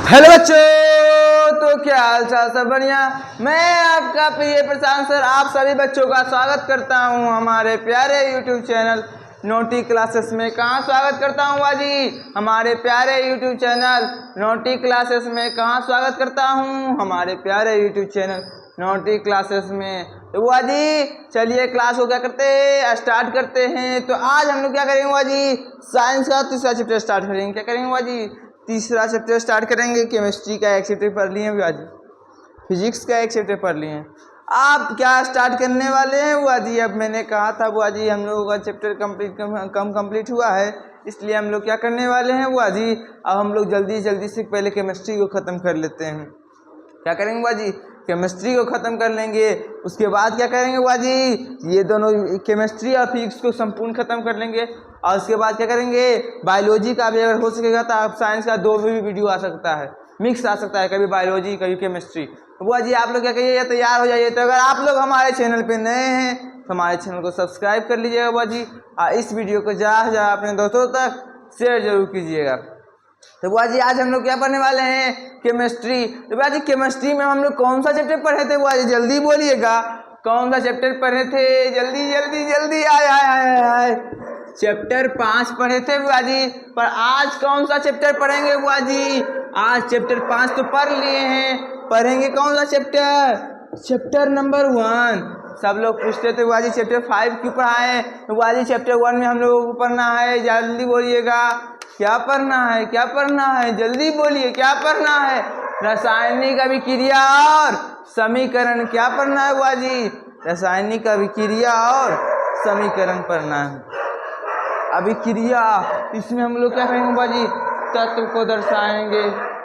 Hello बच्चों, तो क्या हाल चाल, सब बढ़िया। मैं आपका प्रिय प्रशांत सर आप सभी बच्चों का स्वागत करता हूं हमारे प्यारे यूट्यूब चैनल नोटी क्लासेस में। कहाँ स्वागत करता हूं बाजी? हमारे प्यारे यूट्यूब चैनल नोटी क्लासेस में। कहाँ स्वागत करता हूं? हमारे प्यारे यूट्यूब चैनल नोटी क्लासेस में। तो बुआ जी चलिए क्लास को क्या करते हैं, स्टार्ट करते हैं। तो आज हम लोग क्या करेंगे बुआ जी? साइंस का तीसरा चैप्टर स्टार्ट करेंगे। क्या करेंगे बुआ जी? तीसरा चैप्टर स्टार्ट करेंगे। केमिस्ट्री का एक चैप्टर पढ़ लिए बुआ जी, फिजिक्स का एक चैप्टर पढ़ लिए। आप क्या स्टार्ट करने वाले हैं बुआ जी? अब मैंने कहा था बुआ जी हम लोगों का चैप्टर कंप्लीट हुआ है, इसलिए हम लोग क्या करने वाले हैं बुआ जी? अब हम लोग जल्दी से पहले केमिस्ट्री को ख़त्म कर लेते हैं। क्या करेंगे बुआ जी? केमिस्ट्री को ख़त्म कर लेंगे। उसके बाद क्या करेंगे बुआ जी? ये दोनों केमिस्ट्री और फिजिक्स को संपूर्ण ख़त्म कर लेंगे। और उसके बाद क्या करेंगे? बायोलॉजी का भी अगर हो सकेगा तो आप साइंस का दो भी वीडियो आ सकता है, मिक्स आ सकता है, कभी बायोलॉजी कभी केमिस्ट्री। तो बुआ जी आप लोग क्या करिए, तैयार हो जाइए। तो अगर आप लोग हमारे चैनल पे नए हैं तो हमारे चैनल को सब्सक्राइब कर लीजिएगा बुआ जी, और इस वीडियो को ज़्यादा अपने दोस्तों तक शेयर जरूर कीजिएगा। तो बुआ जी आज हम लोग क्या पढ़ने वाले हैं? केमिस्ट्री। तो बुआ जी केमिस्ट्री में हम लोग कौन सा चैप्टर पढ़े थे बुआ जी? जल्दी बोलिएगा, कौन सा चैप्टर पढ़े थे? जल्दी जल्दी जल्दी आए। चैप्टर 5 पढ़े थे बुआ जी। पर आज कौन सा चैप्टर पढ़ेंगे बुआ जी? आज चैप्टर 5 तो पढ़ लिए हैं, पढ़ेंगे कौन सा चैप्टर? Chapter number 1। सब लोग पूछते थे बुआ जी चैप्टर 5 क्यों पढ़ाएं? तो बुआ जी चैप्टर 1 में हम लोगों को पढ़ना है। जल्दी बोलिएगा, क्या पढ़ना है? क्या पढ़ना है? जल्दी बोलिए, क्या पढ़ना है? रासायनिक अभिक्रिया और समीकरण। क्या पढ़ना है बुआ जी? रासायनिक अभिक्रिया और समीकरण पढ़ना है। अभिक्रिया, इसमें हम लोग क्या करेंगे बुआ जी? तत्व को दर्शाएंगे,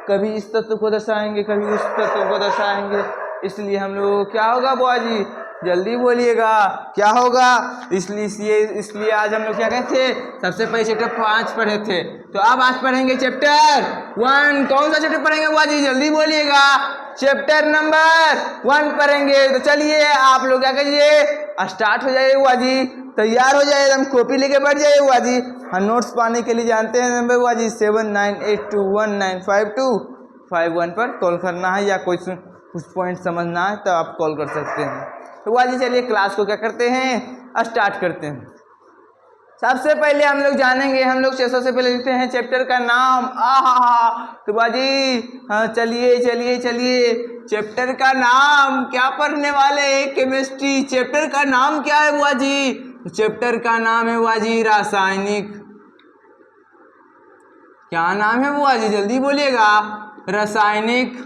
कभी इस तत्व को दर्शाएंगे, कभी उस तत्व को दर्शाएंगे। इसलिए हम लोग क्या होगा बुआ जी? जल्दी बोलिएगा, क्या होगा? इसलिए आज हम लोग क्या कहते थे? सबसे पहले चैप्टर 5 पढ़े थे, तो अब आज पढ़ेंगे चैप्टर 1। कौन सा चैप्टर पढ़ेंगे बुआ जी? जल्दी बोलिएगा, चैप्टर नंबर 1 पढ़ेंगे। तो चलिए आप लोग क्या करिए, स्टार्ट हो जाइए बुआ जी, तैयार हो जाइए, एकदम कॉपी लेके बैठ जाइए बुआ जी। हम नोट्स पाने के लिए जानते हैं नंबर बुआ जी 7982195251 पर कॉल करना है, या कुछ पॉइंट समझना है तो आप कॉल कर सकते हैं। तो बुआ जी चलिए क्लास को क्या करते हैं, स्टार्ट करते हैं। सबसे पहले हम लोग जानेंगे, हम लोग सबसे पहले लिखते हैं चैप्टर का नाम। तो बुआ जी हाँ चलिए चैप्टर का नाम क्या पढ़ने वाले हैं? केमिस्ट्री। चैप्टर का नाम क्या है बुआ जी? तो चैप्टर का नाम है बुआ जी रासायनिक। क्या नाम है बुआ जी? जल्दी बोलिएगा। रासायनिक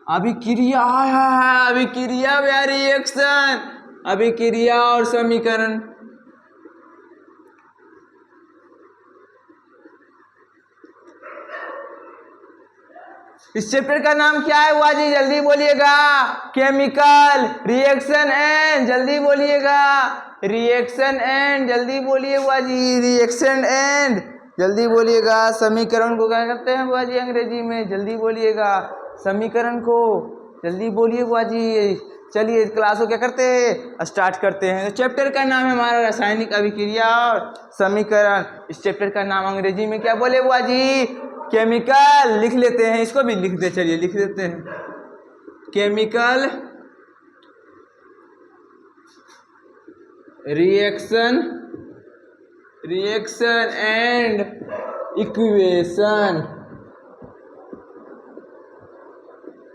अभिक्रिया है, अभिक्रिया या रिएक्शन, अभिक्रिया और समीकरण। इस चैप्टर का नाम क्या है बुआ जी? जल्दी बोलिएगा। केमिकल रिएक्शन एंड, जल्दी बोलिएगा, रिएक्शन एंड, जल्दी बोलिए बुआ जी, रिएक्शन एंड, जल्दी बोलिएगा। समीकरण को क्या कहते हैं बुआ जी अंग्रेजी में? जल्दी बोलिएगा, समीकरण को, जल्दी बोलिए बुआ जी। चलिए क्लास को क्या करते हैं, स्टार्ट करते हैं। तो चैप्टर का नाम है हमारा रासायनिक अभिक्रिया और समीकरण। इस चैप्टर का नाम अंग्रेजी में क्या बोले बुआ जी? केमिकल। लिख लेते हैं, इसको भी लिख दे, चलिए लिख देते हैं, केमिकल रिएक्शन एंड इक्वेशन।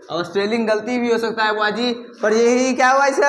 और स्पेलिंग गलती भी हो सकता है बुआ जी, पर यही क्या हुआ, ऐसा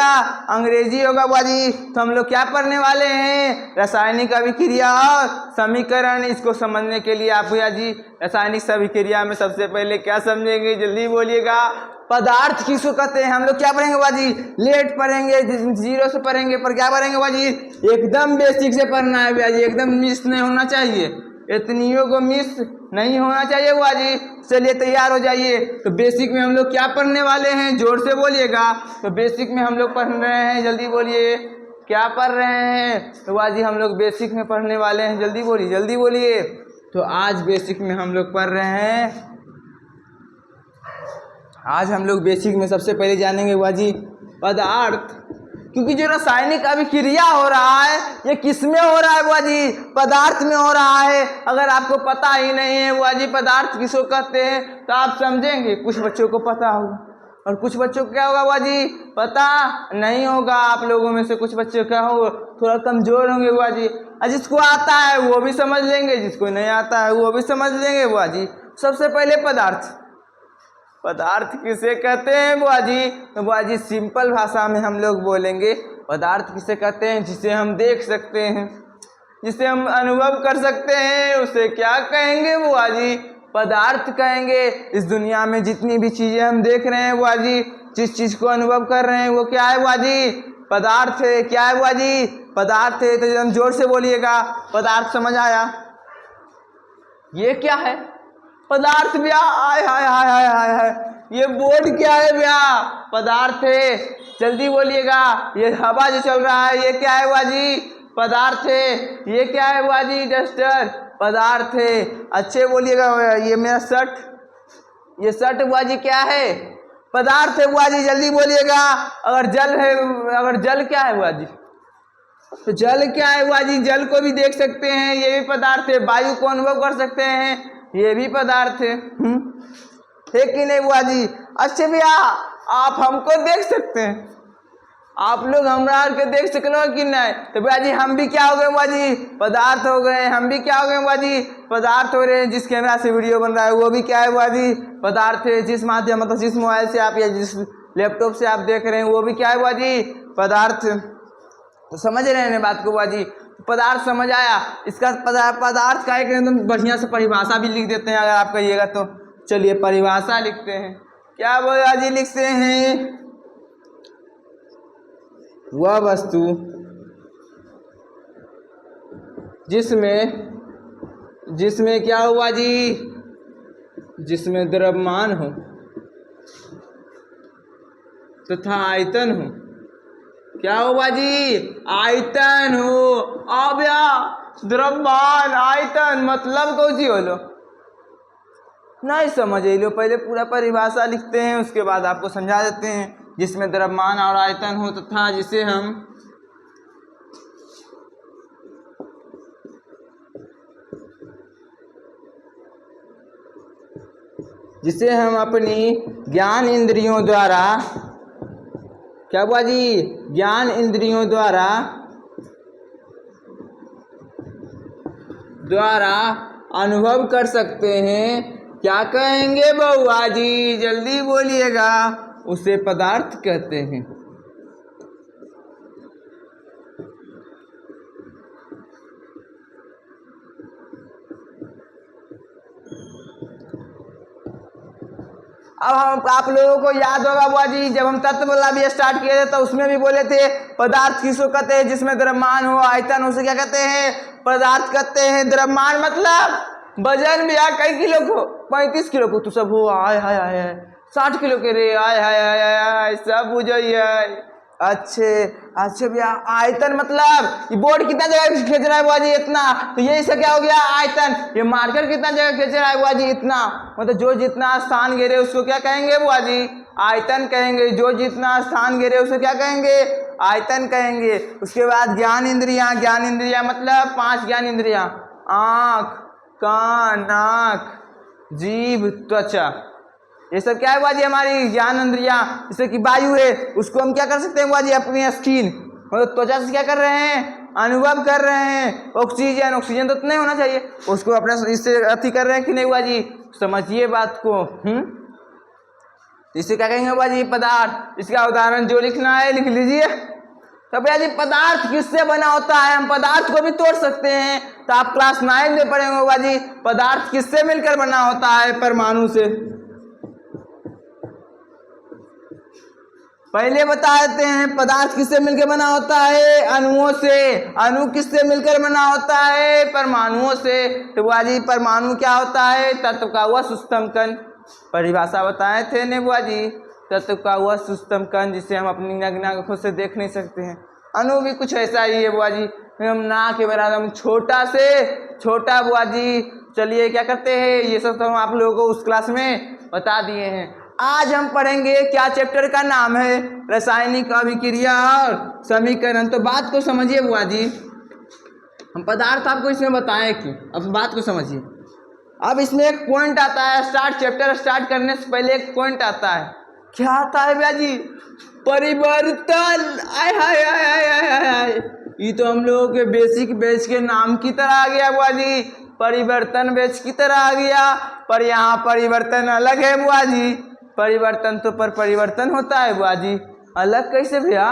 अंग्रेजी होगा बुआ जी। तो हम लोग क्या पढ़ने वाले हैं? रासायनिक अभिक्रिया और समीकरण। इसको समझने के लिए आप बुआ जी रासायनिक अभिक्रिया में सबसे पहले क्या समझेंगे? जल्दी बोलिएगा। पदार्थ किसको कहते हैं? हम लोग क्या पढ़ेंगे बुआ जी? लेट पढ़ेंगे, 0 से पढ़ेंगे, पर क्या पढ़ेंगे बुआ जी? एकदम बेसिक से पढ़ना है बुआ जी, एकदम मिस नहीं होना चाहिए, इतनियों को मिस नहीं होना चाहिए बुआ जी। चलिए तैयार हो जाइए। तो बेसिक में हम लोग क्या पढ़ने वाले हैं? जोर से बोलिएगा। तो बेसिक में हम लोग पढ़ रहे हैं, जल्दी बोलिए, क्या पढ़ रहे हैं? तो बुआ जी हम लोग बेसिक में पढ़ने वाले हैं, जल्दी बोलिए, जल्दी बोलिए। तो आज बेसिक में हम लोग पढ़ रहे हैं, आज हम लोग बेसिक में सबसे पहले जानेंगे बुआ जी पदार्थ क्योंकि जो रासायनिक अभिक्रिया हो रहा है ये किस में हो रहा है बुआ जी? पदार्थ में हो रहा है। अगर आपको पता ही नहीं है बुआ जी पदार्थ किसको कहते हैं तो आप समझेंगे। कुछ बच्चों को पता होगा और कुछ बच्चों को क्या होगा बुआ जी? पता नहीं होगा। आप लोगों में से कुछ बच्चे क्या होगा? थोड़ा कमजोर होंगे बुआ जी। और जिसको आता है वो भी समझ लेंगे, जिसको नहीं आता है वो भी समझ लेंगे बुआ जी। सबसे पहले पदार्थ, पदार्थ किसे कहते हैं बुआ जी? तो बुआ जी सिंपल भाषा में हम लोग बोलेंगे पदार्थ किसे कहते हैं? जिसे हम देख सकते हैं, जिसे हम अनुभव कर सकते हैं, उसे क्या कहेंगे बुआ जी? पदार्थ कहेंगे। इस दुनिया में जितनी भी चीजें हम देख रहे हैं बुआ जी, जिस चीज को अनुभव कर रहे हैं वो क्या है बुआ जी? पदार्थ है। क्या है बुआ जी? पदार्थ है। तो हम जोर से बोलिएगा पदार्थ। समझ आया? ये क्या है? पदार्थ भैया। आय हाय हाय हाय हाय हाय, ये बोर्ड क्या है भैया? पदार्थ है। जल्दी बोलिएगा। ये हवा जो चल रहा है ये क्या है बुआ जी? पदार्थ है। ये क्या है बुआ जी? डस्टर। पदार्थ है। अच्छे बोलिएगा। ये मेरा शर्ट, ये शर्ट बुआ जी क्या है? पदार्थ है बुआ जी। जल्दी बोलिएगा। अगर जल है, अगर जल क्या है बुआ जी? तो जल क्या है बुआ जी? जल को भी देख सकते हैं, ये भी पदार्थ है। वायु को अनुभव कर सकते हैं, ये भी पदार्थ है कि नहीं बुआ जी? अच्छे भैया आप हमको देख सकते हैं, आप लोग हमरा के देख सकलो कि नहीं? तो बुआ जी हम भी क्या हो गए बुआ जी? पदार्थ हो गए। हम भी क्या हो गए बुआ जी? पदार्थ हो रहे हैं। जिस कैमरा से वीडियो बन रहा है वो भी क्या है बुआ जी? पदार्थ है। जिस माध्यम मतलब जिस मोबाइल से आप या जिस लैपटॉप से आप देख रहे हैं वो भी क्या है बुआ जी? पदार्थ। तो समझ रहे हैं बात को बुआ जी? पदार्थ समझ आया? इसका पदार्थ का एक एकदम बढ़िया से परिभाषा भी लिख देते हैं अगर आप कहिएगा तो। चलिए परिभाषा लिखते हैं। क्या बुआ जी लिखते हैं? वह वस्तु जिसमें क्या हुआ जी? जिसमें द्रव्यमान हो तथा आयतन हो। क्या हुआ जी? आयतन हो। अब या द्रव्यमान आयतन मतलब कौन सी बोलो? नहीं समझ लो। पहले पूरा परिभाषा लिखते हैं उसके बाद आपको समझा देते हैं। जिसमें द्रव्यमान और आयतन हो तथा जिसे हम अपनी ज्ञान इंद्रियों द्वारा, क्या हुआ जी? ज्ञान इंद्रियों द्वारा अनुभव कर सकते हैं। क्या कहेंगे बउआ जी? जल्दी बोलिएगा। उसे पदार्थ कहते हैं। अब हम आप लोगों को याद होगा बुआ जी जब हम तत्व वाला भी स्टार्ट किए थे तो उसमें भी बोले थे पदार्थ किसको कहते हैं? जिसमें द्रव्यमान हो आयतन उसे क्या कहते हैं? पदार्थ कहते हैं। द्रव्यमान मतलब वजन भी आ कई किलो को? 35 किलो को तो सब हो। आय हाय हाय 60 किलो के रे। आय हाय हाय हाय सब बुझे। अच्छे भैया। आयतन मतलब ये बोर्ड कितना जगह खींच रहा है बुआ जी? इतना। तो ये इसका क्या हो गया? आयतन। ये मार्कर कितना जगह खींच रहा है बुआ जी? इतना। मतलब जो जितना स्थान घेरे उसको क्या कहेंगे बुआ जी? आयतन कहेंगे। जो जितना स्थान घेरे उसे क्या कहेंगे? आयतन कहेंगे। उसके बाद ज्ञान इंद्रियां। ज्ञान इंद्रियां मतलब 5 ज्ञान इंद्रियां। आँख, कान, नाक, जीभ, त्वचा, ये सब क्या है बुआ जी? हमारी ज्ञान इंद्रियां। जैसे कि वायु है उसको हम क्या कर सकते हैं बुआ जी? अपनी स्किन मतलब त्वचा से क्या कर रहे हैं? अनुभव कर रहे हैं। ऑक्सीजन तो नहीं होना चाहिए, उसको अपने इससे अति कर रहे हैं कि नहीं बुआ जी? समझिए बात को। इसे क्या कहेंगे बुआ जी? पदार्थ। इसका उदाहरण जो लिखना है लिख लीजिए। तो भैया जी पदार्थ किससे बना होता है? हम पदार्थ को भी तोड़ सकते हैं। तो आप क्लास 9 में पढ़ेंगे बुआ जी पदार्थ किससे मिलकर बना होता है? परमाणु से। पहले बता देते हैं पदार्थ किससे मिलकर बना होता है? अणुओं से। अणु किससे मिलकर बना होता है? परमाणुओं से। तो बुआ जी परमाणु क्या होता है? तत्व का वह सूक्ष्म कण। परिभाषा बताए थे ने बुआ जी? तत्व का वह सूक्ष्म कण जिसे हम अपनी नग्न आंखों से देख नहीं सकते हैं। अणु भी कुछ ऐसा ही है बुआ जी। हम ना के बराबर छोटा से छोटा बुआ जी। चलिए क्या करते हैं ये सब तो हम आप लोगों को उस क्लास में बता दिए हैं। आज हम पढ़ेंगे क्या चैप्टर का नाम है, रासायनिक अभिक्रिया और समीकरण। तो बात को समझिए बुआ जी, हम पदार्थ आपको इसमें बताएं कि अब बात को समझिए। अब इसमें एक पॉइंट आता है, चैप्टर स्टार्ट करने से पहले एक पॉइंट आता है। क्या आता है बुआ जी? परिवर्तन। आय हाय हाय हाय हाय हाय, ये तो हम लोगों के बेसिक बैच के नाम की तरह आ गया बुआ जी, परिवर्तन बैच की तरह आ गया। पर यहाँ परिवर्तन अलग है बुआ जी, परिवर्तन तो पर परिवर्तन होता है बुआ जी, अलग कैसे भैया?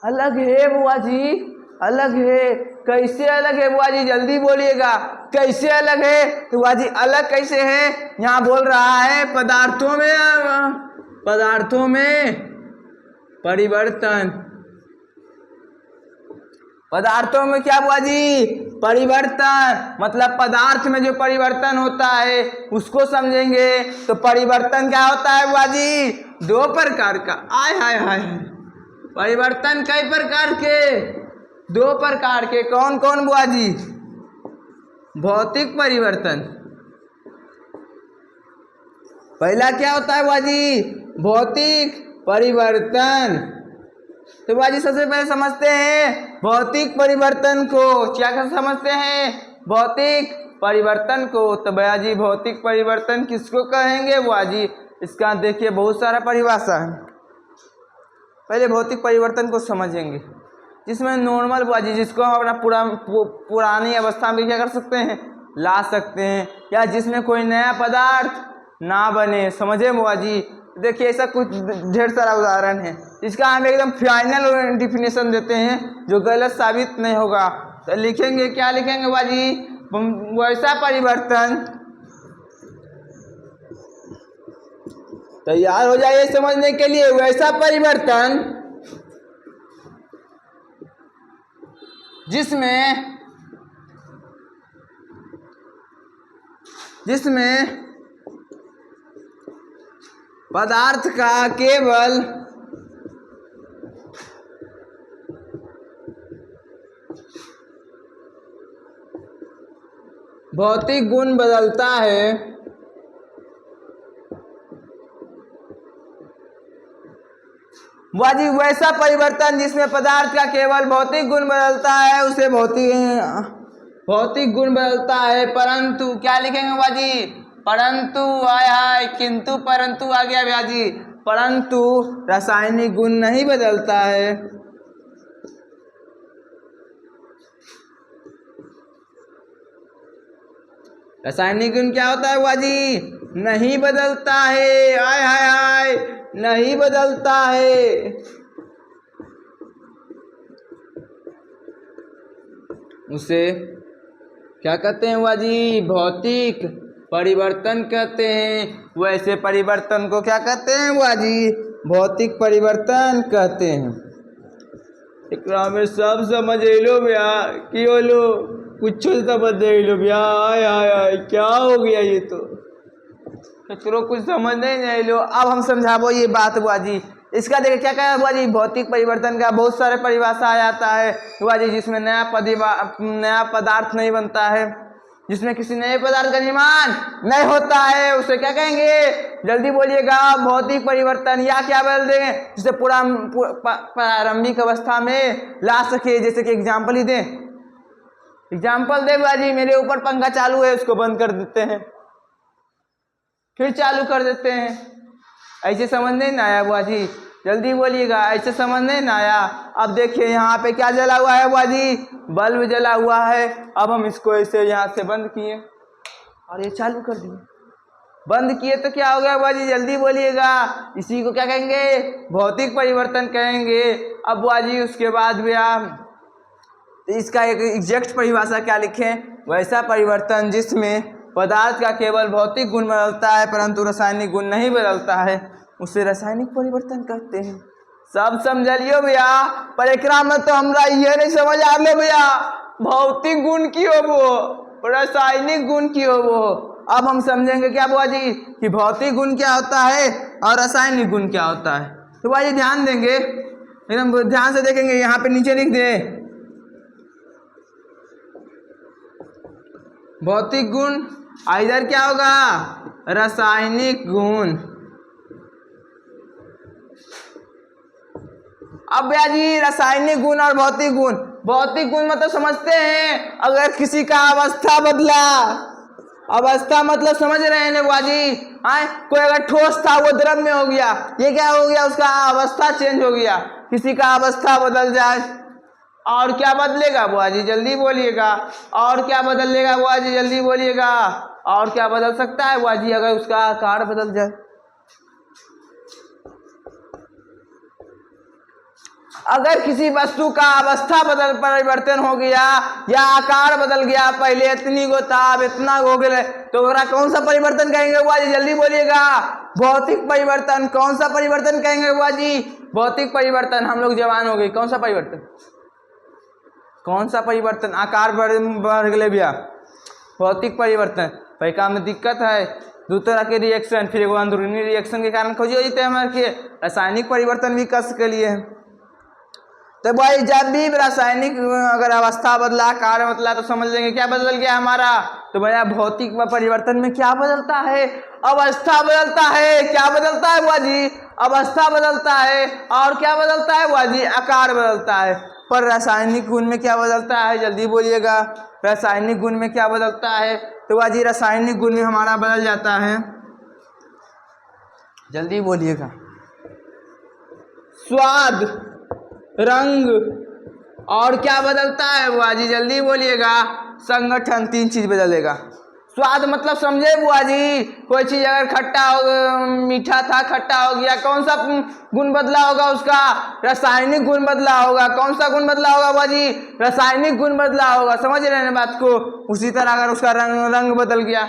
अलग है बुआ जी, अलग है। कैसे अलग है बुआ जी, जल्दी बोलिएगा, कैसे अलग है? तो बुआ जी अलग कैसे है, यहाँ बोल रहा है पदार्थों में परिवर्तन। पदार्थों में क्या बुआ जी? परिवर्तन। मतलब पदार्थ में जो परिवर्तन होता है उसको समझेंगे। तो परिवर्तन क्या होता है बुआ जी? दो प्रकार का। आय हाय हाय, परिवर्तन कई प्रकार के? दो प्रकार के। कौन कौन बुआ जी? भौतिक परिवर्तन। पहला क्या होता है बुआ जी? भौतिक परिवर्तन। तो बुआ जी सबसे पहले समझते हैं भौतिक परिवर्तन को। क्या समझते हैं? भौतिक परिवर्तन को। तो बुआ जी भौतिक परिवर्तन किसको कहेंगे बुआ जी? इसका देखिए बहुत सारा परिभाषा है। पहले भौतिक परिवर्तन को समझेंगे, जिसमें नॉर्मल बुआ जी, जिसको हम अपना पुरानी अवस्था में क्या कर सकते हैं, ला सकते हैं, या जिसमें कोई नया पदार्थ ना बने। समझे बुआ जी? देखिए ऐसा कुछ ढेर सारा उदाहरण है जिसका हम एकदम फाइनल डिफिनेशन देते हैं जो गलत साबित नहीं होगा। तो लिखेंगे, क्या लिखेंगे बुआ जी? वैसा परिवर्तन। तैयार हो जाइए समझने के लिए। वैसा परिवर्तन जिसमें पदार्थ का केवल भौतिक गुण बदलता है, बुआ जी वैसा परिवर्तन जिसमें पदार्थ का केवल भौतिक गुण बदलता है उसे भौतिक गुण बदलता है। परंतु क्या लिखेंगे बुआ जी? परंतु। आय हाय, किंतु परंतु आ गया बुआ जी। परंतु रासायनिक गुण नहीं बदलता है। रासायनिक गुण क्या होता है बुआ जी? नहीं बदलता है। आय हाय हाय, नहीं बदलता है। उसे क्या कहते हैं बुआ जी? भौतिक परिवर्तन कहते हैं। वैसे परिवर्तन को क्या कहते हैं बुआ जी? भौतिक परिवर्तन कहते हैं। एकरा में सब समझ लो भैया, क्यों लो कुछ समझ लो भैया। आय हाय हाय, क्या हो गया ये तो कचरो कुछ समझ नहीं लो। अब हम समझाबो ये बात बुआ जी। इसका देखिए क्या कहा बुआ जी? भौतिक परिवर्तन का बहुत सारे परिभाषा आ जाता है बुआ जी, जिसमें नया पदार्थ नहीं बनता है, जिसमें किसी नए पदार्थ का निर्माण नहीं होता है, उसे क्या कहेंगे? जल्दी बोलिएगा। भौतिक परिवर्तन। या क्या बोल देंगे? जिसे पूरा प्रारंभिक अवस्था में ला सके। जैसे कि एग्जाम्पल ही दें, एग्जाम्पल दे बुआ जी। मेरे ऊपर पंखा चालू है, उसको बंद कर देते हैं, फिर चालू कर देते हैं। ऐसे समझ नहीं ना आया बुआ जी? जल्दी बोलिएगा, ऐसे समझ नहीं ना आया? अब देखिए यहाँ पे क्या जला हुआ है बुआ जी? बल्ब जला हुआ है। अब हम इसको ऐसे यहाँ से बंद किए और ये चालू कर दिए। बंद किए तो क्या हो गया बुआ जी? जल्दी बोलिएगा। इसी को क्या कहेंगे? भौतिक परिवर्तन कहेंगे। अब बुआ जी उसके बाद भी इसका एक एग्जैक्ट परिभाषा क्या लिखें? वैसा परिवर्तन जिसमें पदार्थ का केवल भौतिक गुण बदलता है परंतु रासायनिक गुण नहीं बदलता है, उसे रासायनिक परिवर्तन कहते हैं। सब समझ लियो भैया। पर एकरा में तो हमरा ये नहीं समझ आ रहा भैया, भौतिक गुण की हो वो, रासायनिक गुण की हो वो। अब हम समझेंगे क्या बुआ जी कि भौतिक गुण क्या होता है और रासायनिक गुण क्या होता है। तो बुआ जी ध्यान देंगे, एकदम ध्यान से देखेंगे। यहाँ पे नीचे लिख दे भौतिक गुण, इधर क्या होगा? रासायनिक गुण। अब भैया जी रासायनिक गुण और भौतिक गुण। भौतिक गुण मतलब समझते हैं, अगर किसी का अवस्था बदला, अवस्था मतलब समझ रहे हैं बुआ जी। हाँ, कोई अगर ठोस था वो द्रव में हो गया, ये क्या हो गया, उसका अवस्था चेंज हो गया। किसी का अवस्था बदल जाए, और क्या बदलेगा बुआ जी जल्दी बोलिएगा, और क्या बदलेगा बुआ जी जल्दी बोलिएगा, और क्या बदल सकता है बुआ जी अगर उसका आकार बदल जाए। अगर किसी वस्तु का अवस्था बदल परिवर्तन हो गया या आकार बदल गया, पहले इतनी गो था अब इतना हो गया, तो कौन सा परिवर्तन कहेंगे बुआ जी जल्दी बोलिएगा। भौतिक परिवर्तन। कौन सा परिवर्तन कहेंगे बुआ जी? भौतिक परिवर्तन। हम लोग जवान हो गए, कौन सा परिवर्तन? कौन सा परिवर्तन? आकार बढ़ गए भैया, भौतिक परिवर्तन। भाई काम में दिक्कत है, दो तरह के रिएक्शन, फिर एगो अंदरूनी रिएक्शन के कारण खोजी होते हैं हमारे के रासायनिक परिवर्तन भी कस के लिए। तो भाई जब भी रासायनिक अगर अवस्था बदला, कार्य बदला, तो समझ लेंगे क्या बदल गया हमारा। तो भैया भौतिक परिवर्तन में क्या बदलता है? अवस्था बदलता है। क्या बदलता है बुआ जी? अवस्था बदलता है। और क्या बदलता है बुआ जी? आकार बदलता है। पर रासायनिक गुण में क्या बदलता है जल्दी बोलिएगा। रासायनिक गुण में क्या बदलता है? तो बुआ जी रासायनिक गुण में हमारा बदल जाता है, जल्दी बोलिएगा, स्वाद, रंग, और क्या बदलता है बुआ जी जल्दी बोलिएगा, संगठन। तीन चीज बदलेगा। स्वाद मतलब समझे बुआ जी, कोई चीज अगर खट्टा हो, मीठा था खट्टा हो गया, कौन सा गुण बदला होगा उसका? रासायनिक गुण बदला होगा। कौन सा गुण बदला होगा बुआ जी? रासायनिक गुण बदला होगा। समझ रहे हैं बात को? उसी तरह अगर उसका रंग बदल गया,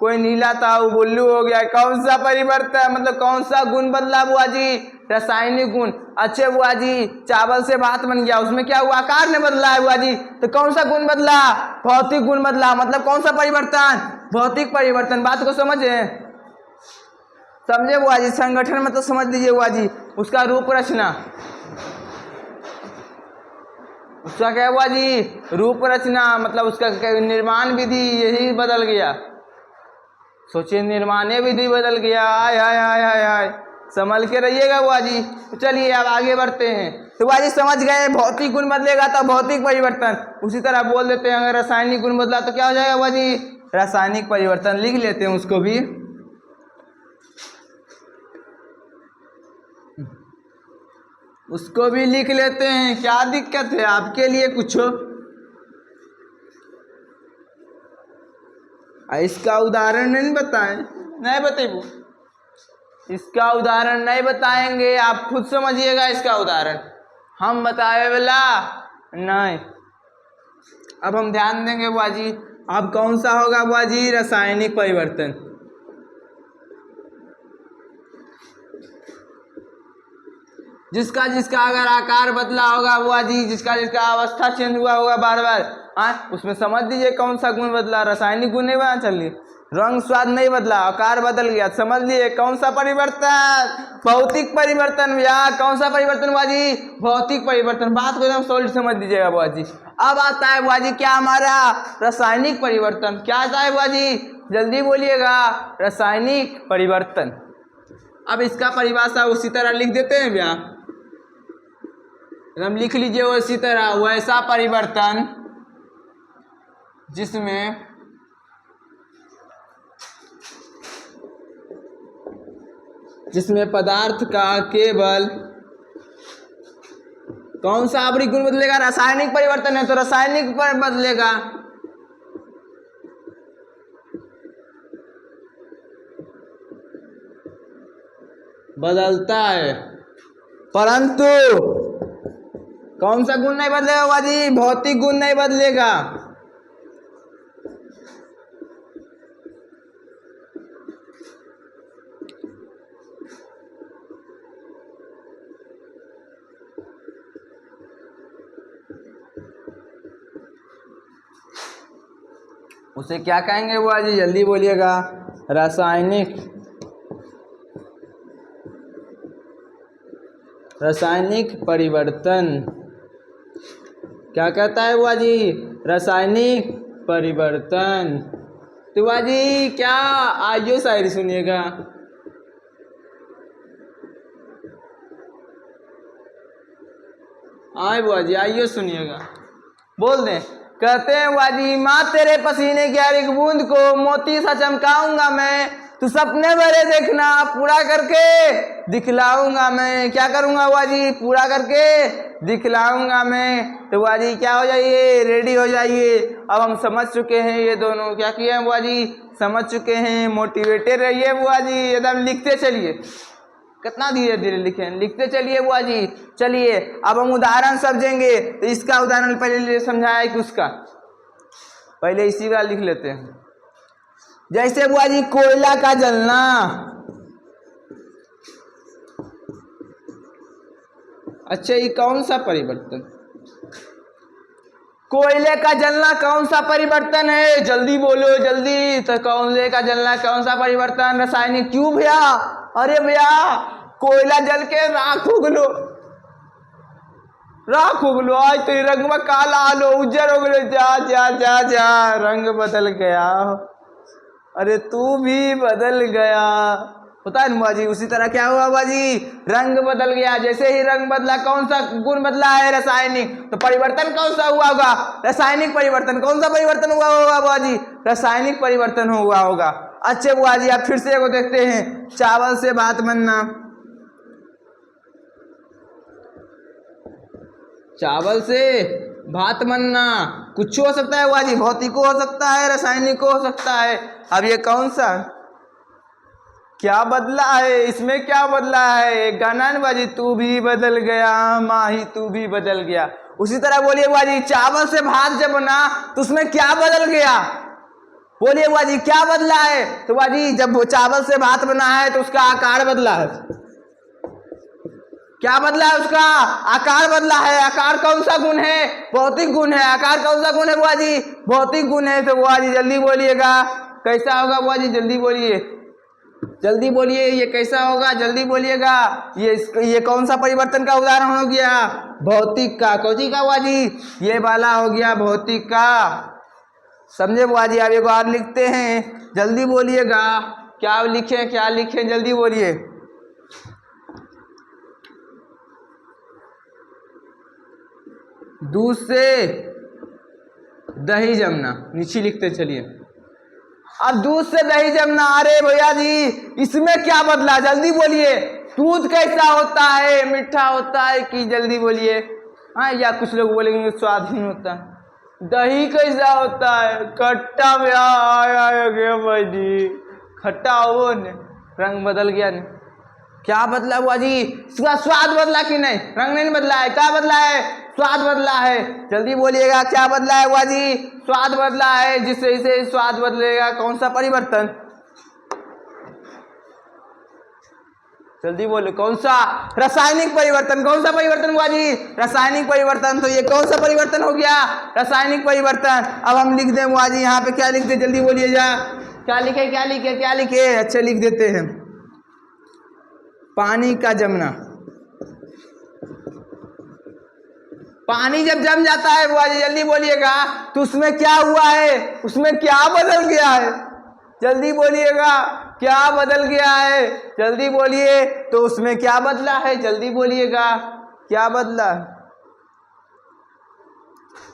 कोई नीला था वो ब्लू हो गया, कौन सा परिवर्तन मतलब कौन सा गुण बदला बुआ जी? रासायनिक गुण। अच्छे बुआ जी चावल से भात बन गया, उसमें क्या हुआ? आकार ने बदला है बुआ जी, तो कौन सा गुण बदला? भौतिक गुण बदला। मतलब कौन सा परिवर्तन? भौतिक परिवर्तन। बात को समझे, समझे बुआ जी। संगठन में तो समझ लीजिए बुआ जी, उसका रूप रचना, उसका क्या बुआ जी? रूप रचना मतलब उसका निर्माण विधि यही बदल गया। सोचिए निर्माण विधि बदल गया। हाय हाय हाय हाय हाय, संभल के रहिएगा बुआ जी। तो चलिए अब आगे बढ़ते हैं। तो बुआ जी समझ गए भौतिक गुण बदलेगा तो भौतिक परिवर्तन। उसी तरह बोल देते हैं अगर रासायनिक गुण बदला तो क्या हो जाएगा बुआ जी? रासायनिक परिवर्तन। लिख लेते हैं उसको भी। उसको भी लिख लेते हैं, क्या दिक्कत है आपके लिए कुछ? इसका उदाहरण नहीं बताएं? नहीं बताइए, इसका उदाहरण नहीं बताएंगे, आप खुद समझिएगा इसका उदाहरण, हम बताए वाला नहीं। अब हम ध्यान देंगे बुआ जी। अब कौन सा होगा बुआ जी? रासायनिक परिवर्तन। जिसका जिसका अगर आकार बदला होगा बुआ जी, जिसका जिसका अवस्था चेंज हुआ होगा बार बार, उसमें समझ दीजिए कौन सा गुण बदला। रासायनिक गुण नहीं बना, चलिए रंग स्वाद नहीं बदला, आकार बदल गया, समझ लिए कौन सा परिवर्तन? भौतिक परिवर्तन। भैया कौन सा परिवर्तन बुआ जी? भौतिक परिवर्तन। बात को एकदम सॉलिड समझ दीजिएगा बुआ जी। अब आता है बुआ जी क्या हमारा? रासायनिक परिवर्तन। क्या आता है बुआ जी जल्दी बोलिएगा? रासायनिक परिवर्तन। अब इसका परिभाषा उसी तरह लिख देते हैं भैया, एकदम लिख लीजिए उसी तरह। वैसा परिवर्तन जिसमें पदार्थ का केवल कौन सा आवृत्ति गुण बदलेगा? रासायनिक परिवर्तन है तो रासायनिक पर बदलेगा। बदलता है, परंतु कौन सा गुण नहीं बदलेगा बुआ जी? भौतिक गुण नहीं बदलेगा। उसे क्या कहेंगे बुआ जी जल्दी बोलिएगा? रासायनिक परिवर्तन। क्या कहता है बुआ जी? रासायनिक परिवर्तन। तो बुआ जी क्या आइयो शायरी सुनिएगा। आए बुआ जी, आइए सुनिएगा। बोल दें। कहते हैं बुआ जी, माँ तेरे पसीने की हर एक बूंद को मोती सा चमकाऊंगा मैं, तू सपने मेरे देखना पूरा करके दिखलाऊंगा मैं। क्या करूंगा बुआ जी? पूरा करके दिखलाऊंगा मैं। तो बुआ जी क्या हो जाइए, रेडी हो जाइए। अब हम समझ चुके हैं ये दोनों क्या किए हैं बुआ जी, समझ चुके हैं। मोटिवेटेड रहिए बुआ जी, एकदम लिखते चलिए। कितना धीरे धीरे लिखें, लिखते चलिए बुआ जी। चलिए अब हम उदाहरण समझेंगे। तो इसका उदाहरण पहले समझाया कि उसका, पहले इसी का लिख लेते हैं। जैसे बुआ जी कोयला का जलना, अच्छा ये कौन सा परिवर्तन? कोयले का जलना कौन सा परिवर्तन है? जल्दी बोलो जल्दी। तो कोयले का जलना कौन सा परिवर्तन? रासायनिक। क्यों भैया? अरे भैया कोयला जल के राख हो गलो, राख हो गलो, आज तो रंग में काला आलो, उज्जर हो गलो। जा जा जा जा, रंग बदल गया। अरे तू भी बदल गया। होता है ना बुआ जी? उसी तरह क्या हुआ बुआ जी? रंग बदल गया। जैसे ही रंग बदला, कौन सा गुण बदला है? रासायनिक। तो परिवर्तन कौन सा हुआ होगा? रासायनिक परिवर्तन। कौन सा परिवर्तन हुआ होगा बुआ जी? रासायनिक परिवर्तन हुआ होगा। अच्छे बुआ जी आप फिर से को देखते हैं। चावल से भात बनना, चावल से भात बनना कुछ हो सकता है बुआ जी, भौतिक हो सकता है, रासायनिक हो सकता है। अब ये कौन सा क्या बदला है? इसमें क्या बदला है? गाना बुआ जी, तू भी बदल गया माही, तू भी बदल गया। उसी तरह बोलिए बुआ जी, चावल से भात जब बना तो उसमें क्या बदल गया? बोलिए बुआ जी क्या बदला है? तो बुआ जी जब वो चावल से भात बना है तो उसका आकार बदला है। क्या बदला है? उसका आकार बदला है। आकार कौन सा गुण है? भौतिक गुण है। आकार कौन सा गुण है बुआ जी? भौतिक गुण है। तो बुआ जी जल्दी बोलिएगा, कैसा होगा बुआ जी? जल्दी बोलिए, जल्दी बोलिए, ये कैसा होगा? जल्दी बोलिएगा। ये कौन सा परिवर्तन का उदाहरण हो गया? भौतिक का। कौची का बुआ जी? ये वाला हो गया भौतिक का। समझे बुआ जी? अब एक और लिखते हैं, जल्दी बोलिएगा। क्या लिखें, क्या लिखें? जल्दी बोलिए। दूध से दही जमना, नीचे लिखते चलिए। अब दूध से दही जमना, अरे भैया जी इसमें क्या बदला? जल्दी बोलिए। दूध कैसा होता है? मीठा होता है कि? जल्दी बोलिए। हाँ, या कुछ लोग बोलेंगे स्वादहीन होता है। दही कैसा होता है? खट्टा। भाई जी खट्टा हो ने, रंग बदल गया ने। क्या बदला हुआ जी? इसका स्वाद बदला कि नहीं? रंग नहीं बदला है। क्या बदला है? स्वाद बदला है। जल्दी बोलिएगा क्या बदला है हुआ जी? स्वाद बदला है। जिससे इसे स्वाद बदलेगा, कौन सा परिवर्तन? जल्दी बोलो, कौन सा? रासायनिक परिवर्तन। कौन सा परिवर्तन हुआ जी? रासायनिक परिवर्तन। तो ये कौन सा परिवर्तन हो गया? रासायनिक परिवर्तन। अब हम लिख दें हुआ जी, यहाँ पे क्या लिखते? जल्दी बोलिए जा, क्या लिखे, क्या लिखे, क्या लिखे? अच्छे लिख देते हैं, पानी का जमना। पानी जब जम जाता है बुआ जी, जल्दी बोलिएगा, तो उसमें क्या हुआ है? उसमें क्या बदल गया है? जल्दी बोलिएगा, क्या बदल गया है? जल्दी बोलिए। तो उसमें क्या बदला है? जल्दी बोलिएगा, क्या बदला?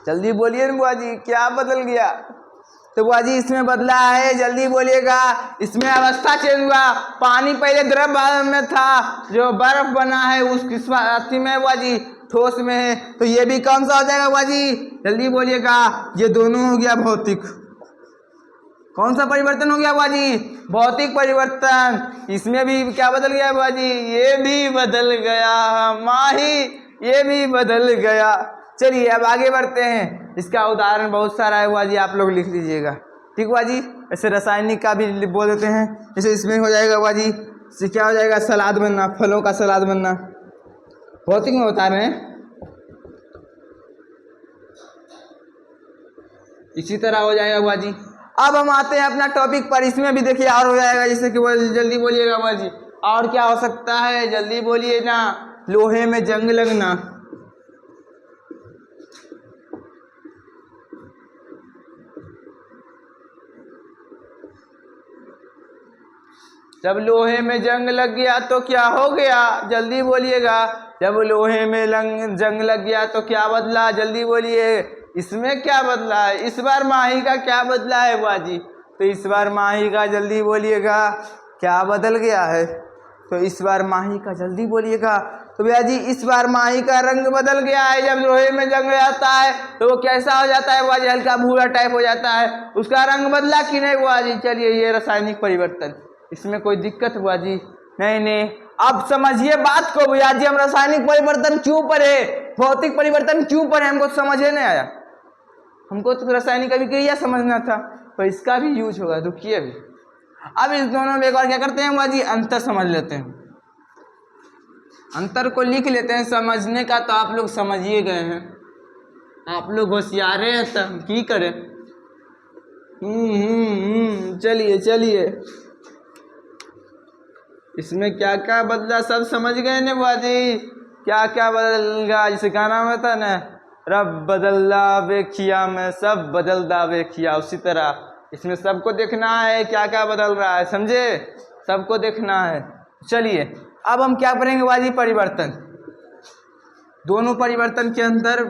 जल्दी बोलिए ना बुआ जी, क्या बदल गया? तो बुआ जी इसमें बदला है, जल्दी बोलिएगा। इसमें अवस्था चेंज हुआ। पानी पहले द्रव में था, जो बर्फ बना है उस अस्थि में बुआ जी, ठोस में है। तो ये भी कौन सा हो जाएगा बुआ जी? जल्दी बोलिएगा। ये दोनों हो गया भौतिक। कौन सा परिवर्तन हो गया बुआ जी? भौतिक परिवर्तन। इसमें भी क्या बदल गया बुआ जी? ये भी बदल गया माही, ये भी बदल गया। चलिए अब आगे बढ़ते हैं। इसका उदाहरण बहुत सारा है बुआ जी, आप लोग लिख लीजिएगा। ठीक बुआ जी? ऐसे रासायनिक का भी बोल देते हैं। जैसे इसमें हो जाएगा बुआ जी, इससे क्या हो जाएगा? सलाद बनना, फलों का सलाद बनना। भौतिक में बता रहे हैं। इसी तरह हो जाएगा बुआ जी। अब हम आते हैं अपना टॉपिक पर। इसमें भी देखिए और हो जाएगा, जैसे कि जल्दी बोलिएगा बुआ जी। और क्या हो सकता है? जल्दी बोलिए ना। लोहे में जंग लगना, जब लोहे में जंग लग गया तो क्या हो गया? जल्दी बोलिएगा। जब लोहे में जंग लग गया तो क्या बदला, जल्दी बोलिए। इसमें क्या बदला है? इस बार माही का क्या बदला है बुआ जी? तो इस बार माही का जल्दी बोलिएगा क्या बदल गया है? तो इस बार माही का जल्दी बोलिएगा। तो भैया जी इस बार माही का रंग बदल गया है। जब लोहे में जंग जाता है तो वो कैसा हो जाता है बुआ जी? हल्का भूरा टाइप हो जाता है। उसका रंग बदला कि नहीं बुआ जी? चलिए ये रासायनिक परिवर्तन, इसमें कोई दिक्कत बुआ जी? नहीं नहीं, अब समझिए बात को भैया जी। हम रासायनिक परिवर्तन क्यों पढ़े, भौतिक परिवर्तन क्यों पढ़े, हमको समझे नहीं आया। हमको तो रासायनिक अभिक्रिया समझना था, तो इसका भी यूज होगा। रुकिए अभी, अब इस दोनों में एक बार क्या करते हैं बुआ जी, अंतर समझ लेते हैं। अंतर को लिख लेते हैं। समझने का तो आप लोग समझिए गए हैं, आप लोग होशियारे हैं, तब की करें। चलिए चलिए, इसमें क्या क्या बदला सब समझ गए ना बुआ जी? क्या क्या बदल गया? जिसे गाना में था ना, रब बदलदा बेखिया में सब बदलदा बेखिया, उसी तरह इसमें सबको देखना है क्या क्या बदल रहा है, समझे? सबको देखना है। चलिए अब हम क्या करेंगे बुआ जी, परिवर्तन। दोनों परिवर्तन के अंदर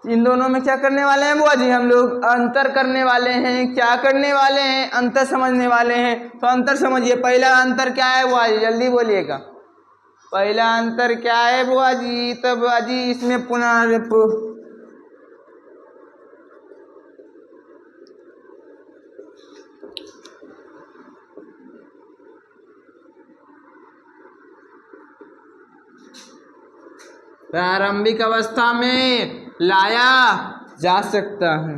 इन दोनों में क्या करने वाले हैं बुआ जी? हम लोग अंतर करने वाले हैं। क्या करने वाले हैं? अंतर समझने वाले हैं। तो अंतर समझिए। पहला अंतर क्या है बुआ जी? जल्दी बोलिएगा, पहला अंतर क्या है बुआ जी? तो बुआ जी इसमें पुनः प्रारंभिक अवस्था में लाया जा सकता है।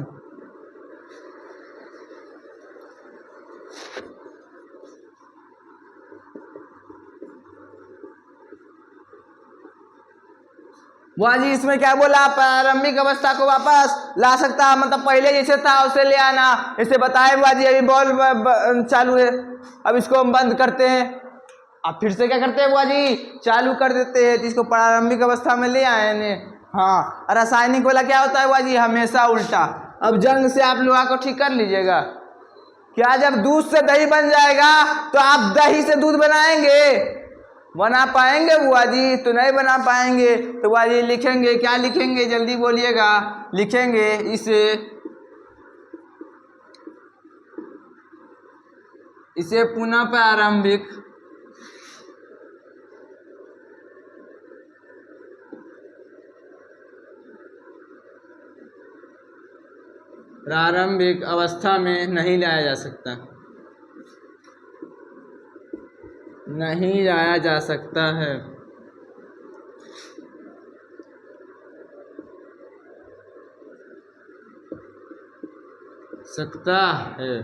बुआ जी इसमें क्या बोला? प्रारंभिक अवस्था को वापस ला सकता है, मतलब पहले जैसे था उसे ले आना। इसे बताए बुआ जी, अभी बॉल चालू है, अब इसको हम बंद करते हैं। अब फिर से क्या करते हैं बुआ जी? चालू कर देते हैं, जिसको प्रारंभिक अवस्था में ले आए ने। हाँ, रासायनिक वाला क्या होता है बुआ जी? हमेशा उल्टा। अब जंग से आप लोहा को ठीक कर लीजिएगा। क्या जब दूध से दही बन जाएगा तो आप दही से दूध बनाएंगे? बना पाएंगे बुआ जी? तो नहीं बना पाएंगे। तो बुआ जी लिखेंगे, क्या लिखेंगे जल्दी बोलिएगा? लिखेंगे इसे पुनः प्रारंभिक अवस्था में नहीं लाया जा सकता, नहीं लाया जा सकता है। सकता है।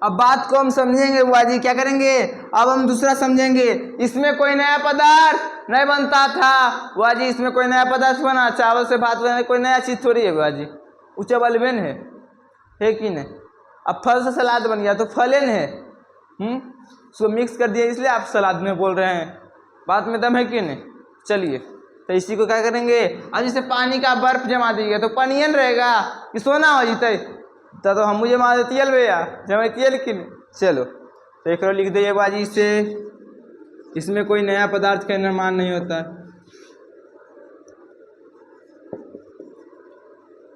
अब बात को हम समझेंगे बुआ जी, क्या करेंगे? अब हम दूसरा समझेंगे। इसमें कोई नया पदार्थ नहीं बनता था बुआ जी, इसमें कोई नया पदार्थ बना, चावल से भात बना, कोई नया चीज थोड़ी है बुआ जी। उच्चबल बेन है कि नहीं? अब फल से सलाद बन गया तो फलेन है, उसको मिक्स कर दिया इसलिए आप सलाद में बोल रहे हैं। बात में दम है कि नहीं? चलिए, तो इसी को क्या करेंगे? अब जैसे पानी का बर्फ जमा दीजिएगा तो पानियन रहेगा कि सोना हो जीते? तो हम मुझे मार तेल भैया जमा लेकिन चलो, तो एक लिख दीजिए बाजी से, इसमें कोई नया पदार्थ का निर्माण नहीं होता,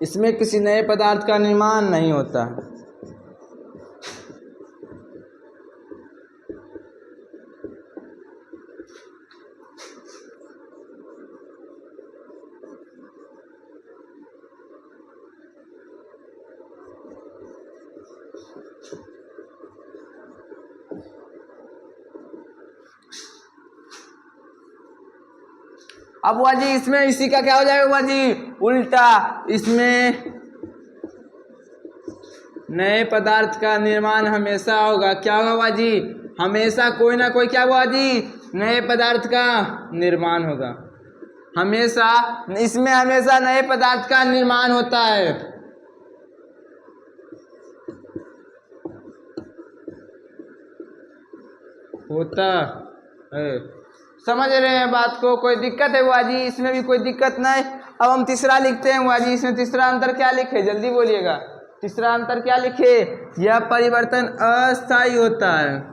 इसमें किसी नए पदार्थ का निर्माण नहीं होता। अब बुआ जी इसमें इसी का क्या हो जाएगा बुआ जी? उल्टा, इसमें नए पदार्थ का निर्माण हमेशा होगा। क्या होगा बुआ जी? हमेशा कोई ना कोई क्या बुआ जी? नए पदार्थ का निर्माण होगा। हमेशा इसमें हमेशा नए पदार्थ का निर्माण होता है। होता है। समझ रहे हैं बात को? कोई दिक्कत है बुआ जी? इसमें भी कोई दिक्कत नहीं। अब हम तीसरा लिखते हैं बुआ जी। इसमें तीसरा अंतर क्या लिखे, जल्दी बोलिएगा। तीसरा अंतर क्या लिखे? यह परिवर्तन अस्थायी होता है।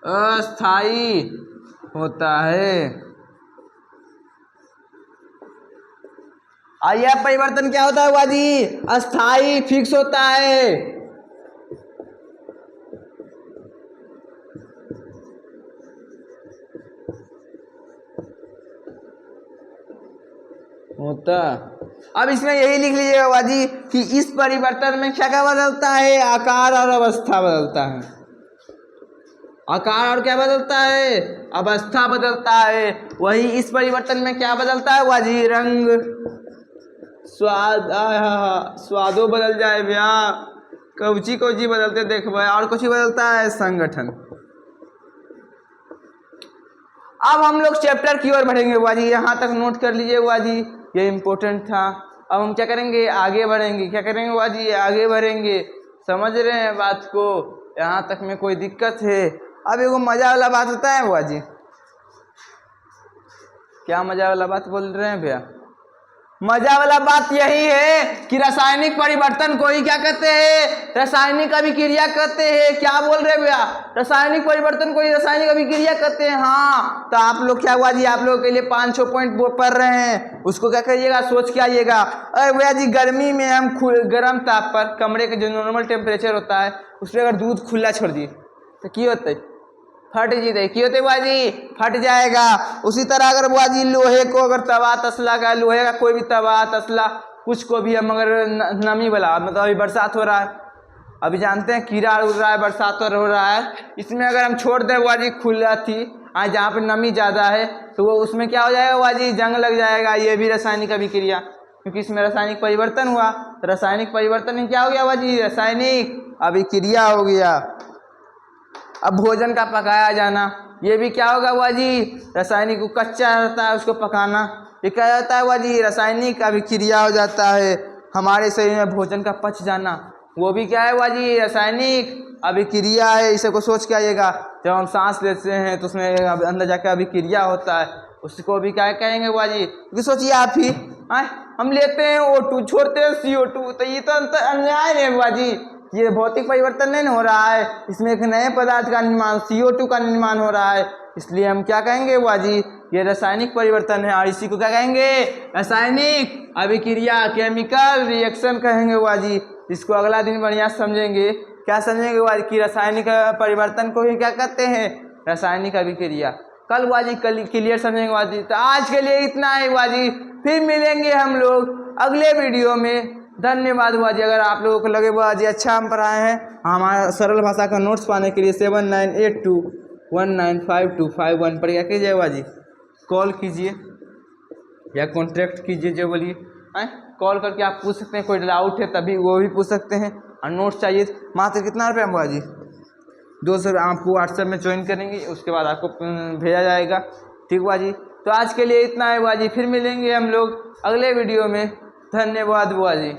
अस्थायी होता है। और यह परिवर्तन क्या होता है बुआ जी? अस्थायी, फिक्स होता है। होता। अब इसमें यही लिख लीजिएगा बुआ जी कि इस परिवर्तन में क्या क्या बदलता है? आकार और अवस्था बदलता है। आकार और क्या बदलता है? अवस्था बदलता है। वही इस परिवर्तन में क्या बदलता है बुआ जी? रंग, स्वाद, स्वादो बदल जाए भैया। कौची कौची बदलते देख भाई। और कुछ बदलता है? संगठन। अब हम लोग चैप्टर की ओर बढ़ेंगे बुआ जी। यहाँ तक नोट कर लीजिए बुआ जी, ये इम्पोर्टेंट था। अब हम क्या करेंगे? आगे बढ़ेंगे। क्या करेंगे बुआ जी? आगे बढ़ेंगे। समझ रहे हैं बात को? यहाँ तक में कोई दिक्कत है? अब एगो मजा वाला बात होता है बुआ जी। क्या मजा वाला बात बोल रहे हैं भैया? मजा वाला बात यही है कि रासायनिक परिवर्तन को ही क्या कहते हैं? रासायनिक अभिक्रिया कहते हैं। क्या बोल रहे भैया? रासायनिक परिवर्तन को ही रासायनिक अभिक्रिया कहते हैं। हाँ, तो आप लोग क्या हुआ जी, आप लोगों के लिए 500 पॉइंट पढ़ रहे हैं, उसको क्या करिएगा, सोच के आइएगा। अरे भैया जी, गर्मी में हम गर्म ताप पर, कमरे का जो नॉर्मल टेम्परेचर होता है उसमें अगर दूध खुला छोड़ दिए तो क्या होता है? फट जीते। क्यों होते बुआ जी? फट जाएगा। उसी तरह अगर बुआ जी लोहे को अगर तवा तसला का, लोहे का कोई भी तवा तसला कुछ को भी हम अगर नमी वाला, मतलब अभी बरसात हो रहा है, अभी जानते हैं कीड़ा उड़ रहा है, बरसात हो रहा है, इसमें अगर हम छोड़ दें बुआ जी खुला थी, आज जहाँ पे नमी ज़्यादा है तो वो उसमें क्या हो जाएगा बुआ जी? जंग लग जाएगा। ये भी रासायनिक अभिक्रिया, क्योंकि इसमें रासायनिक परिवर्तन हुआ। तो रासायनिक परिवर्तन में क्या हो गया बुआ जी? रासायनिक अभिक्रिया हो गया। अब भोजन का पकाया जाना, ये भी क्या होगा बुआ जी? रासायनिक, को कच्चा रहता है उसको पकाना, ये क्या जाता है बुआ जी? रासायनिक अभिक्रिया हो जाता है। हमारे शरीर में भोजन का पच जाना, वो भी क्या है बुआ जी? रासायनिक अभिक्रिया है। इसे को सोच के आइएगा। जब हम सांस लेते हैं तो उसमें अंदर जाकर अभिक्रिया होता है, उसको भी क्या कहेंगे बुआ जी? क्योंकि सोचिए आप ही, हम लेते हैं O2, छोड़ते हैं CO2, तो ये तो अन्याय है बुआ जी। ये भौतिक परिवर्तन नहीं हो रहा है, इसमें एक नए पदार्थ का निर्माण, CO2 का निर्माण हो रहा है। इसलिए हम क्या कहेंगे बुआ जी? ये रासायनिक परिवर्तन है। और इसी को क्या कहेंगे? रासायनिक अभिक्रिया, केमिकल रिएक्शन कहेंगे बुआ जी। इसको अगला दिन बढ़िया समझेंगे। क्या समझेंगे बुआ जी? कि रासायनिक परिवर्तन को ही क्या कहते हैं? रासायनिक अभिक्रिया। कल बुआ जी क्लियर समझेंगे बुआ जी। तो आज के लिए इतना है बुआ जी, फिर मिलेंगे हम लोग अगले वीडियो में। धन्यवाद बुआ जी। अगर आप लोगों को लगे बुआ जी अच्छा हम पढ़ाए हैं, हमारा सरल भाषा का नोट्स पाने के लिए 7982195251 पर क्या कीजिए बुआ जी? कॉल कीजिए या कॉन्टैक्ट कीजिए, जो बोलिए। कॉल करके आप पूछ सकते हैं, कोई डाउट है तभी वो भी पूछ सकते हैं। और नोट्स चाहिए मात्र कितना रुपये बुआ जी? 200 आपको व्हाट्सएप में ज्वाइन करेंगे, उसके बाद आपको भेजा जाएगा। ठीक बुआ जी। तो आज के लिए इतना है बुआ जी, फिर मिलेंगे हम लोग अगले वीडियो में। धन्यवाद बुआ जी।